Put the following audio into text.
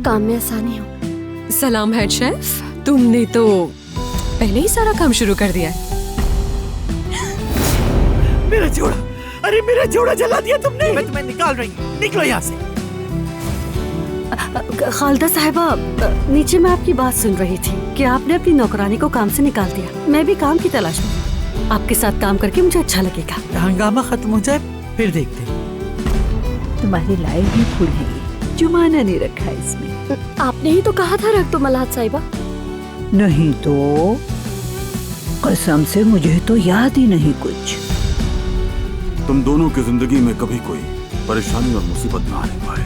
काम में आसानी हो। सलाम हेड शेफ, तुमने तो पहले ही सारा काम शुरू कर दिया है। मेरा जोड़ा, अरे मेरा जोड़ा जला दिया तुमने। मैं तुम्हें निकाल रही हूँ, निकलो यहाँ से। खालदा साहिबा, नीचे मैं आपकी बात सुन रही थी कि आपने अपनी नौकरानी को काम से निकाल दिया। मैं भी काम की तलाश में, आपके साथ काम करके मुझे अच्छा लगेगा। हंगामा खत्म हो जाए फिर देखते हैं। तुम्हारी लाइफ भी फुल है, जुमाना ने रखा इसमें। आपने ही तो कहा था रख दो मलाहत साहिबा। नहीं तो कसम से मुझे तो याद ही नहीं कुछ। तुम दोनों की जिंदगी में कभी कोई परेशानी और मुसीबत ना आने पाए।